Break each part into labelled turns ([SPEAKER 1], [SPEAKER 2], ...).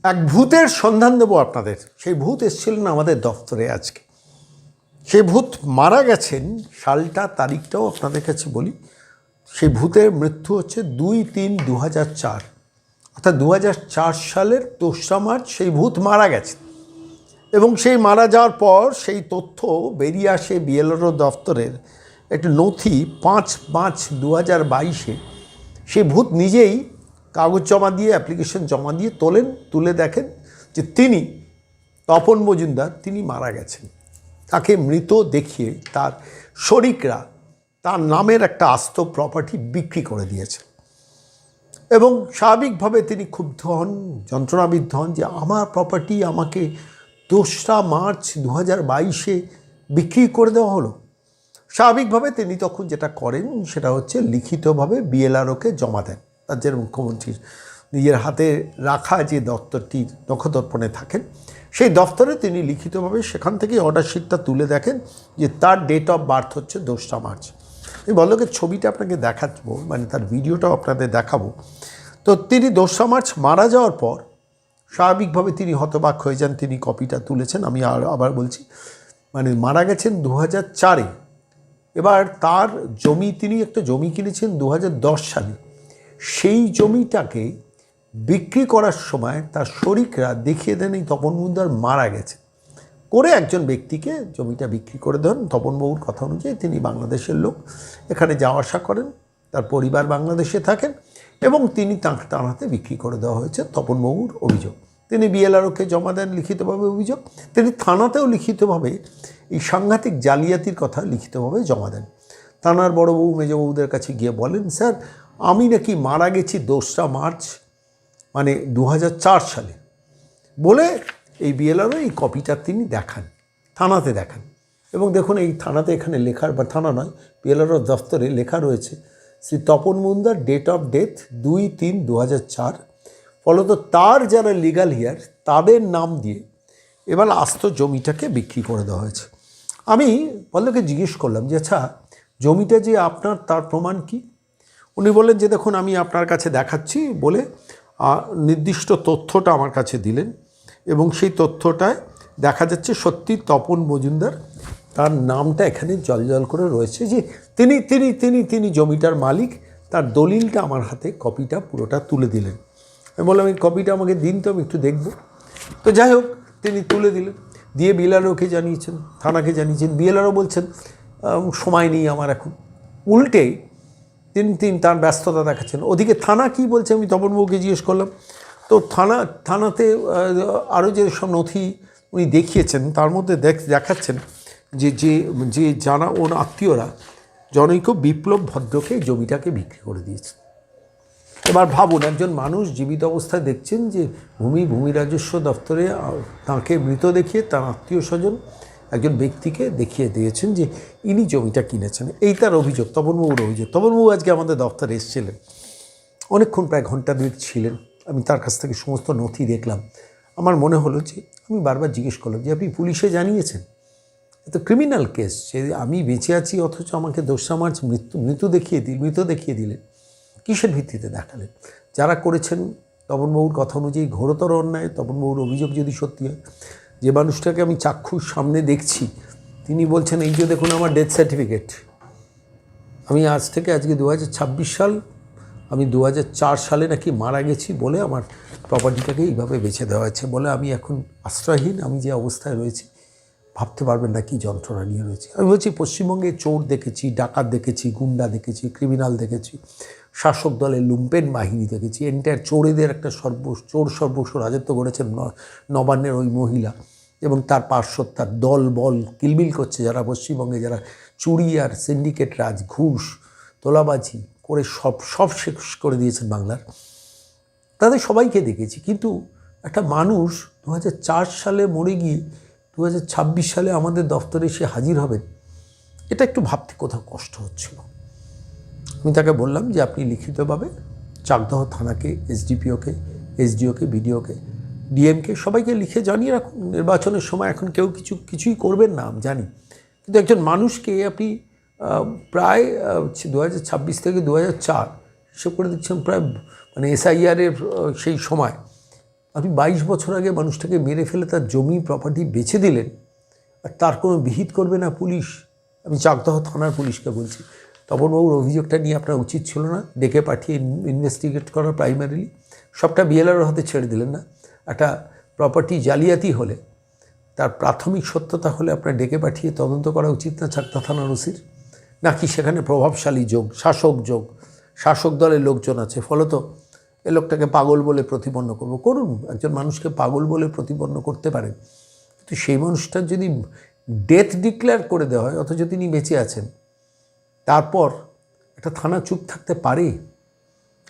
[SPEAKER 1] এক ভূতের সন্ধান দেবো আপনাদের। সেই ভূত এসেছিলেন আমাদের দপ্তরে আজকে। সেই ভূত মারা গেছেন, সালটা তারিখটাও আপনাদের কাছে বলি। সেই ভূতের মৃত্যু হচ্ছে 2-3-2004, অর্থাৎ 2004 সালের 2রা মার্চ সেই ভূত মারা গেছেন। এবং সেই মারা যাওয়ার পর সেই তথ্য বেরিয়ে আসে বিএলআরও দপ্তরের একটি নথি 5/5/2022-এ। সেই ভূত নিজেই কাগজ জমা দিয়ে, অ্যাপ্লিকেশন জমা দিয়ে তুলে দেখেন যে তিনি তপন মজুমদার তিনি মারা গেছেন। তাকে মৃত দেখিয়ে তার শরিকরা তার নামের একটা আস্ত প্রপার্টি বিক্রি করে দিয়েছে। এবং স্বাভাবিকভাবে তিনি ক্ষুব্ধ হন, যন্ত্রণাবিদ্ধ হন যে আমার প্রপার্টি আমাকে 2রা মার্চ 2022-এ বিক্রি করে দেওয়া হলো। স্বাভাবিকভাবে তিনি তখন যেটা করেন সেটা হচ্ছে লিখিতভাবে বিএলআরওকে জমা দেন। রাজ্যের মুখ্যমন্ত্রীর নিজের হাতে রাখা যে দপ্তরটি নখদর্পণে থাকেন, সেই দপ্তরে তিনি লিখিতভাবে সেখান থেকে অর্ডার শিটটা তুলে দেখেন যে তার ডেট অফ বার্থ হচ্ছে 2রা মার্চ। আমি ভদ্রলোকের ছবিটা আপনাকে দেখাবো, মানে তার ভিডিওটাও আপনাদের দেখাবো। তো তিনি 2রা মার্চ মারা যাওয়ার পর স্বাভাবিকভাবে তিনি হতবাক হয়ে যান। তিনি কপিটা তুলেছেন। আমি আবার বলছি, মানে মারা গেছেন 2004-এ। এবার তার জমি, তিনি একটা জমি কিনেছেন 2010 সালে। সেই জমিটাকে বিক্রি করার সময় তার শরিকরা দেখিয়ে দেন এই তপন মজুমদার মারা গেছে করে একজন ব্যক্তিকে জমিটা বিক্রি করে দেন। তপনবাবুর কথা অনুযায়ী তিনি বাংলাদেশের লোক, এখানে যাওয়া আসা করেন, তার পরিবার বাংলাদেশে থাকেন এবং তিনি তাঁর হাতে বিক্রি করে দেওয়া হয়েছে। তপনবাবুর অভিযোগ, তিনি বিএলআরওকে জমা দেন লিখিতভাবে অভিযোগ। তিনি থানাতেও লিখিতভাবে এই সাংঘাতিক জালিয়াতির কথা লিখিতভাবে জমা দেন। থানার বড়বাবু মেজবাবুদের কাছে গিয়ে বলেন, স্যার আমি নাকি মারা গেছি 2রা মার্চ মানে 2004 সালে বলে এই বিএলআরও এই কপিটা তিনি দেখান, থানাতে দেখান। এবং দেখুন এই থানাতে এখানে লেখার, বা থানা নয়, বিএলআরও দফতরে লেখা রয়েছে Shri Tapan Majumdar, date of death 2-3-2004। ফলত তার যারা লিগাল হিয়ার তাদের নাম দিয়ে এবার আস্ত জমিটাকে বিক্রি করে দেওয়া হয়েছে। আমি বললোকে জিজ্ঞেস করলাম যে আচ্ছা জমিটা যে আপনার, তার প্রমাণ কি? উনি বললেন যে দেখুন আমি আপনার কাছে দেখাচ্ছি বলে নির্দিষ্ট তথ্যটা আমার কাছে দিলেন। এবং সেই তথ্যটায় দেখা যাচ্ছে সত্যি তপন মজুমদার, তার নামটা এখানে জল করে রয়েছে যে তিনি তিনি তিনি তিনি জমিটার মালিক। তার দলিলটা আমার হাতে কপিটা পুরোটা তুলে দিলেন। আমি বললাম এই কপিটা আমাকে দিন তো, আমি একটু দেখব। তো যাই হোক তিনি তুলে দিলেন, দিয়ে বিএলআরওকে জানিয়েছেন, থানাকে জানিয়েছেন। বিএলআরও বলছেন সময় নেই আমার এখন। উল্টে তিনি তার ব্যস্ততা দেখাচ্ছেন। ওদিকে থানা কি বলছে আমি তপনবাবুকে জিজ্ঞেস করলাম। তো থানাতে আরও যে সব নথি উনি দেখিয়েছেন তার মধ্যে দেখাচ্ছেন যে যে যে যারা ওর আত্মীয়রা জনৈক বিপ্লব ভদ্রকে জমিটাকে বিক্রি করে দিয়েছে। এবার ভাবুন, একজন মানুষ জীবিত অবস্থায় দেখছেন যে ভূমি রাজস্ব দপ্তরে তাঁকে মৃত দেখিয়ে তার আত্মীয় স্বজন একজন ব্যক্তিকে দেখিয়ে দিয়েছেন যে ইনি জমিটা কিনেছেন। এই তার অভিযোগ, তপনবাবুর অভিযোগ। তপনবাবু আজকে আমাদের দপ্তরে এসেছিলেন, অনেকক্ষণ প্রায় ঘন্টা দুয়েক ছিলেন। আমি তার কাছ থেকে সমস্ত নথি দেখলাম। আমার মনে হলো যে আমি বারবার জিজ্ঞেস করলাম যে আপনি পুলিশে জানিয়েছেন? এ তো ক্রিমিনাল কেস, যে আমি বেঁচে আছি অথচ আমাকে 2রা মার্চ মৃত দেখিয়ে দিলেন। কিসের ভিত্তিতে দেখালেন? যারা করেছেন তপনবাবুর কথা অনুযায়ী ঘোরতর অন্যায়। তপনবাবুর অভিযোগ যদি সত্যি হয়, যে মানুষটাকে আমি চাক্ষুষ সামনে দেখছি তিনি বলছেন এই যে দেখুন আমার ডেথ সার্টিফিকেট, আমি আজ থেকে আজকে 2026 সাল, আমি 2004 সালে নাকি মারা গেছি বলে আমার প্রপার্টিটাকে এইভাবে বেছে দেওয়া হয়েছে বলে আমি এখন আশ্রয়হীন। আমি যে অবস্থায় রয়েছি ভাবতে পারবেন না কী যন্ত্রণা নিয়ে রয়েছে। আমি বলছি পশ্চিমবঙ্গে চোর দেখেছি, ডাকাত দেখেছি, গুন্ডা দেখেছি, ক্রিমিনাল দেখেছি, শাসক দলের লুম্পেন বাহিনী দেখেছি, এন্টায়ার চোরেদের একটা সর্বস্ব রাজত্ব করেছেন নবান্নের ওই মহিলা এবং তার পার্শ্বদ, তার দল বল কিলবিল করছে যারা পশ্চিমবঙ্গে, যারা চুরি আর সিন্ডিকেট রাজ, ঘুষ, তোলাবাজি করে সব শেষ করে দিয়েছেন বাংলার, তাদের সবাইকে দেখেছি। কিন্তু একটা মানুষ 2004 সালে মরে গিয়ে 2026 সালে আমাদের দফতরে এসে হাজির হবেন, এটা একটু ভাবতে কোথাও কষ্ট হচ্ছিল। আমি তাকে বললাম যে আপনি লিখিতভাবে চাকদহ থানাকে, এসডিপিওকে, এসডিওকে, বিডিওকে, ডিএমকে সবাইকে লিখে জানিয়ে রাখুন। নির্বাচনের সময় এখন কেউ কিছুই করবেন না আমি জানি, কিন্তু একজন মানুষকে আপনি প্রায় 2026 থেকে 2004 হিসেব করে দিচ্ছেন, প্রায় মানে এসআইআরের সেই সময় আপনি 22 বছর আগে মানুষটাকে মেরে ফেলে তার জমি প্রপার্টি বেচে দিলেন, আর তার কোনো বিহিত করবে না পুলিশ। আমি চাকদহ থানার পুলিশকে বলছি, তপনবাবুর অভিযোগটা নিয়ে আপনার উচিত ছিল না ডেকে পাঠিয়ে ইনভেস্টিগেট করা প্রাইমারিলি? সবটা বিএলআর হাতে ছেড়ে দিলেন না? একটা প্রপার্টি জালিয়াতি হলে তার প্রাথমিক সত্যতা হলে আপনার ডেকে পাঠিয়ে তদন্ত করা উচিত না চাকদা থানার ওসির? নাকি সেখানে প্রভাবশালী যোগ, শাসক দলের লোকজন আছে, ফলত এ লোকটাকে পাগল বলে প্রতিপন্ন করবো? করুন, একজন মানুষকে পাগল বলে প্রতিপন্ন করতে পারেন, কিন্তু সেই মানুষটার যদি ডেথ ডিক্লেয়ার করে দেওয়া হয় অথচ তিনি বেঁচে আছেন, তারপর একটা থানা চুপ থাকতে পারে?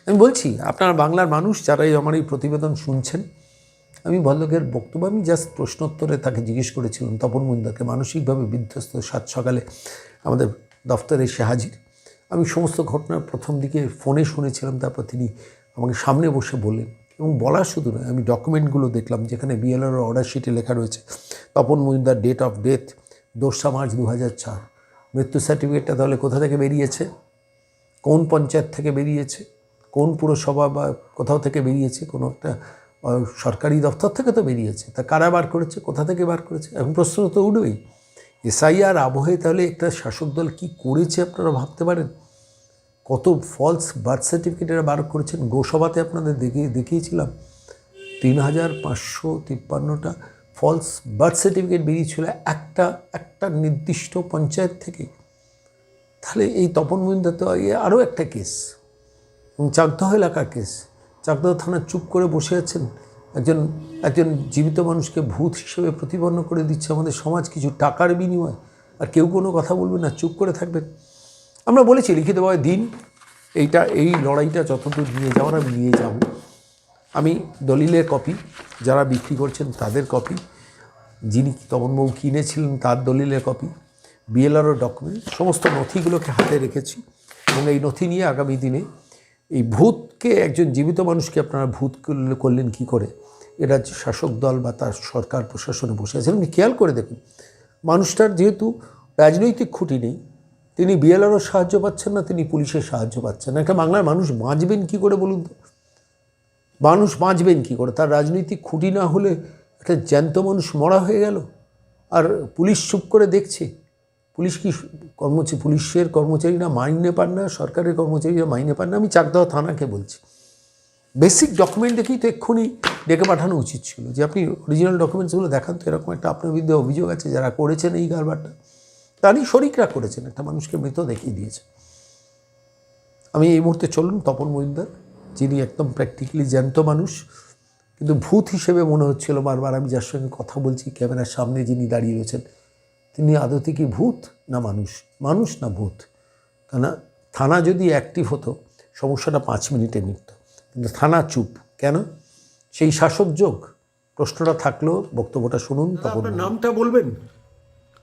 [SPEAKER 1] আমি বলছি, আপনারা বাংলার মানুষ যারাই আমার এই প্রতিবেদন শুনছেন, আমি ভদ্রলোকের বক্তব্য, আমি জাস্ট প্রশ্নোত্তরে তাকে জিজ্ঞেস করেছিলাম, তপন মজুমদারকে, মানসিকভাবে বিধ্বস্ত, সাত সকালে আমাদের দফতরে এসে হাজির। আমি সমস্ত ঘটনার প্রথম দিকে ফোনে শুনেছিলাম, তারপর তিনি আমাকে সামনে বসে বললেন, এবং বলা শুধু নয়, আমি ডকুমেন্টগুলো দেখলাম যেখানে বিএলআর অর্ডার শিটে লেখা রয়েছে Tapan Majumdar date of death 2 March 2004। মৃত্যু সার্টিফিকেটটা তাহলে কোথা থেকে বেরিয়েছে? কোন পঞ্চায়েত থেকে বেরিয়েছে? কোন পুরসভা বা কোথাও থেকে বেরিয়েছে? কোনো একটা সরকারি দপ্তর থেকে তো বেরিয়েছে। তা কারা বার করেছে? কোথা থেকে বার করেছে? এখন প্রশ্ন তো উঠবেই। এসআইআর আবহে তাহলে একটা শাসক দল কী করেছে আপনারা ভাবতে পারেন? কত ফলস বার্থ সার্টিফিকেট এরা বার করেছেন। গোসভাতে আপনাদের দেখিয়েছিলাম 3553টা ফলস বার্থ সার্টিফিকেট বেরিয়েছিল একটা নির্দিষ্ট পঞ্চায়েত থেকে। তাহলে এই তপন মজুমদার তো আরও একটা কেস, এবং চাকদহ এলাকার কেস। চাকদহ থানা চুপ করে বসে আছেন, একজন জীবিত মানুষকে ভূত হিসেবে প্রতিপন্ন করে দিচ্ছে আমাদের সমাজ কিছু টাকার বিনিময়ে, আর কেউ কোনো কথা বলবে না, চুপ করে থাকবেন। আমরা বলেছি লিখিতভাবে দিন, এই লড়াইটা যতদূর নিয়ে যাওয়ার আমি নিয়ে যাব। আমি দলিলের কপি, যারা বিক্রি করছেন তাদের কপি, যিনি তপনবাবু কিনেছিলেন তার দলিলের কপি, বিএলআরও ডকুমেন্ট, সমস্ত নথিগুলোকে হাতে রেখেছি, এবং এই নথি নিয়ে আগামী দিনে এই ভূতকে, একজন জীবিত মানুষকে আপনারা ভূত করলেন কী করে? এরা শাসক দল বা তার সরকার প্রশাসনে বসে আছেন। আপনি খেয়াল করে দেখুন, মানুষটার যেহেতু রাজনৈতিক খুঁটি নেই, তিনি বিএলআরও সাহায্য পাচ্ছেন না, তিনি পুলিশের সাহায্য পাচ্ছেন না। একটা বাংলার মানুষ বাঁচবেন কী করে বলুন তো? মানুষ বাঁচবেন কী করে? তার রাজনৈতিক খুঁটি না হলে একটা জ্যান্ত মানুষ মরা হয়ে গেল, আর পুলিশ চুপ করে দেখছে। পুলিশ কি পুলিশের কর্মচারীরা মাইনে পান না? সরকারের কর্মচারীরা মাইনে পান না? আমি চাকদহ থানাকে বলছি, বেসিক ডকুমেন্ট দেখেই তো এক্ষুনি ডেকে পাঠানো উচিত ছিল, যে আপনি অরিজিনাল ডকুমেন্টসগুলো দেখান তো, এরকম একটা আপনার বিরুদ্ধে অভিযোগ আছে, যারা করেছেন এই কারবারটা তারই শরিকরা করেছেন, একটা মানুষকে মৃত দেখিয়ে দিয়েছে। আমি এই মুহূর্তে চলুন তপন মজুমদার, যিনি একদম প্র্যাকটিক্যালি জ্যান্ত মানুষ, কিন্তু ভূত হিসেবে মনে হচ্ছিল বারবার, আমি যার সঙ্গে কথা বলছি ক্যামেরার সামনে যিনি দাঁড়িয়ে রয়েছেন, তিনি আদতে কি ভূত না মানুষ না ভূত? কেন থানা যদি অ্যাক্টিভ হতো সমস্যাটা 5 মিনিটে মিটত, কিন্তু থানা চুপ কেন? সেই শাসক যোগ? প্রশ্নটা থাকলো, বক্তব্যটা শুনুন। তপন, নামটা বলবেন?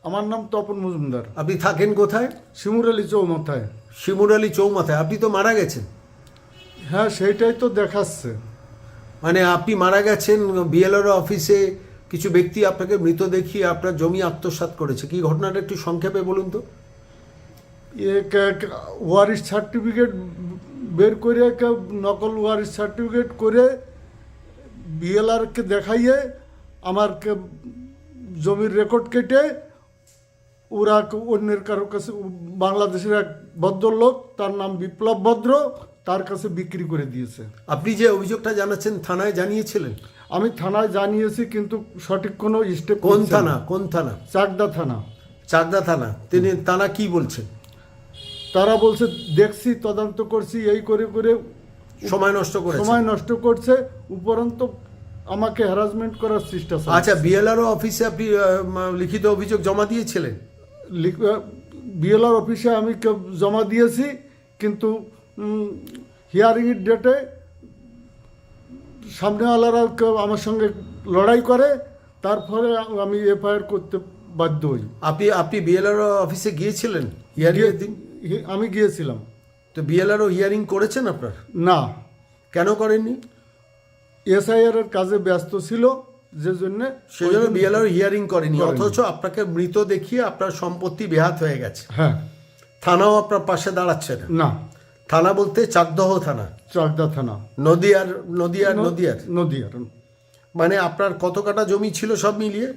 [SPEAKER 2] আমার নাম তপন মজুমদার।
[SPEAKER 1] আপনি থাকেন কোথায়?
[SPEAKER 2] শিমুরালী চৌমাথায়।
[SPEAKER 1] শিমুরালী চৌমাথায়। আপনি তো মারা গেছেন।
[SPEAKER 2] হ্যাঁ, সেইটাই তো দেখাচ্ছে।
[SPEAKER 1] মানে আপনি মারা গেছেন, বিএলআর অফিসে কিছু ব্যক্তি আপনাকে মৃত দেখিয়ে আপনার জমি আত্মসাৎ করেছে। কি ঘটনাটা একটু সংক্ষেপে বলুন তো।
[SPEAKER 2] ওয়ারিশ সার্টিফিকেট বের করে, নকল ওয়ারিশ সার্টিফিকেট করে বিএলআরকে দেখাইয়ে আমার জমির রেকর্ড কেটে ওরা অন্যের কারোর কাছে, বাংলাদেশের এক ভদ্রলোক, তার নাম বিপ্লব ভদ্র, তার কাছে বিক্রি করে দিয়েছে।
[SPEAKER 1] আপনি যে অভিযোগটা জানাচ্ছেন থানায় জানিয়েছিলেন?
[SPEAKER 2] আমি থানায় জানিয়েছি, কিন্তু সঠিক কোনো স্টেপ।
[SPEAKER 1] কোন থানা? কোন থানা?
[SPEAKER 2] চাকদা থানা।
[SPEAKER 1] চাকদা থানা। তিনি থানা কি বলছেন?
[SPEAKER 2] তারা বলছে দেখছি, তদন্ত করছি, এই করে করে
[SPEAKER 1] সময় নষ্ট
[SPEAKER 2] করছে, উপরন্ত আমাকে হ্যারাসমেন্ট করার চেষ্টা।
[SPEAKER 1] আচ্ছা, বিএলআরও অফিসে আপনি লিখিত অভিযোগ জমা দিয়েছিলেন?
[SPEAKER 2] বিএলআর অফিসে আমি জমা দিয়েছি, কিন্তু হিয়ারিংয়ের ডেটে সামনেওয়ালারা আমার সঙ্গে লড়াই করে, তার ফলে আমি এফআইআর করতে বাধ্য হই।
[SPEAKER 1] আপনি বিএলআরও অফিসে গিয়েছিলেন হিয়ারিংয়ের দিন?
[SPEAKER 2] আমি গিয়েছিলাম।
[SPEAKER 1] তো বিএলআরও হিয়ারিং করেছেন আপনার?
[SPEAKER 2] না।
[SPEAKER 1] কেন করেননি?
[SPEAKER 2] এসআইআর এর কাজে ব্যস্ত ছিল, সেজন্য
[SPEAKER 1] বিএলআরও হিয়ারিং করেনি, অথচ আপনাকে মৃত দেখিয়ে আপনার সম্পত্তি বেহাত হয়ে গেছে।
[SPEAKER 2] হ্যাঁ।
[SPEAKER 1] থানাও আপনার পাশে দাঁড়াচ্ছে না? থানা বলতে চাকদহ থানা?
[SPEAKER 2] চাকদা থানা।
[SPEAKER 1] নদিয়ার। মানে আপনার কত কাটা জমি ছিল সব মিলিয়ে?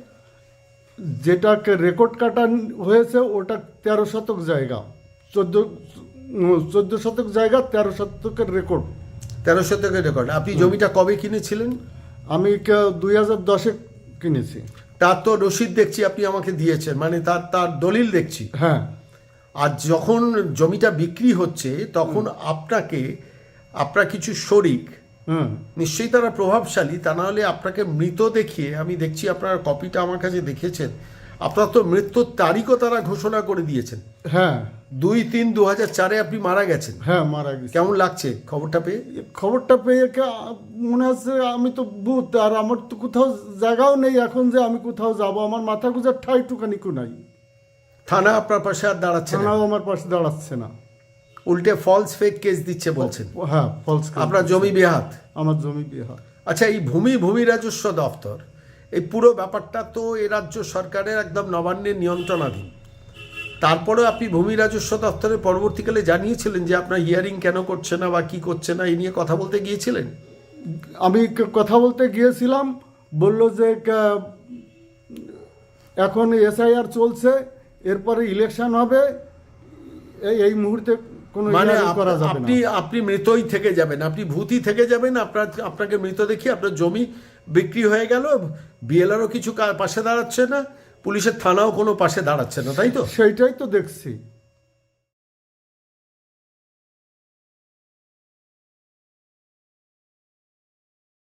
[SPEAKER 2] যেটাকে রেকর্ড কাটা হয়েছে ওটা 13 শতক জায়গা, 14 শতক জায়গা, 13 শতকের রেকর্ড।
[SPEAKER 1] 13 শতকের রেকর্ড। আপনি জমিটা কবে কিনেছিলেন?
[SPEAKER 2] আমি 2010-এ কিনেছি।
[SPEAKER 1] তার তো রসিদ দেখছি আপনি আমাকে দিয়েছেন, মানে তার তার দলিল দেখছি।
[SPEAKER 2] হ্যাঁ,
[SPEAKER 1] আর যখন জমিটা বিক্রি হচ্ছে তখন আপনার কিছু শরিক
[SPEAKER 2] হুম,
[SPEAKER 1] নিশ্চয়ই তারা প্রভাবশালী, তা না হলে আপনাকে মৃত দেখিয়ে, আমি দেখছি আপনার কপিটা আমার কাছে দেখেছেন, আপনার তো মৃত্যুর তারিখও তারা ঘোষণা করে দিয়েছেন।
[SPEAKER 2] হ্যাঁ,
[SPEAKER 1] 2-3-2004 আপনি মারা গেছেন।
[SPEAKER 2] হ্যাঁ, মারা গেছে।
[SPEAKER 1] কেমন লাগছে খবরটা পেয়ে?
[SPEAKER 2] খবরটা পেয়ে মনে হচ্ছে আমি তো ভূত, আর আমার তো কোথাও জায়গাও নেই এখন যে আমি কোথাও যাব, আমার মাথা গুজার ঠাইটুখানি নাই।
[SPEAKER 1] থানা আপনার পাশে আর দাঁড়াচ্ছে না,
[SPEAKER 2] থানাও আমার পাশে দাঁড়াচ্ছে না,
[SPEAKER 1] উল্টে ফলস ফেক কেস দিচ্ছে বলছেন।
[SPEAKER 2] হ্যাঁ, ফলস।
[SPEAKER 1] আপনার জমি বেহাত।
[SPEAKER 2] আমার জমি বিহার।
[SPEAKER 1] আচ্ছা, এই ভূমি রাজস্ব দপ্তর, এই পুরো ব্যাপারটা তো এ রাজ্য সরকারের একদম নবান্নের নিয়ন্ত্রণাধীন। তারপরে আপনি ভূমি রাজস্ব দপ্তরে পরবর্তীকালে জানিয়েছিলেন যে আপনার হিয়ারিং কেন করছে না বা কি করছে না, এই নিয়ে কথা বলতে গিয়েছিলেন?
[SPEAKER 2] আমি কথা বলতে গিয়েছিলাম, বলল যে এখন এসআইআর চলছে, এরপরে ইলেকশন হবে, এই মুহূর্তে কোনো
[SPEAKER 1] মানে
[SPEAKER 2] hearing করা যাবে না।
[SPEAKER 1] আপনি মৃতই থেকে যাবেন, আপনি ভূতই থেকে যাবেন। আপনাকে মৃত দেখি আপনার জমি বিক্রি হয়ে গেল, বিএলআরও কিছু পাশে দাঁড়াচ্ছে না, পুলিশের থানাও কোনো পাশে দাঁড়াচ্ছে না, তাই তো?
[SPEAKER 2] সেইটাই তো দেখছি।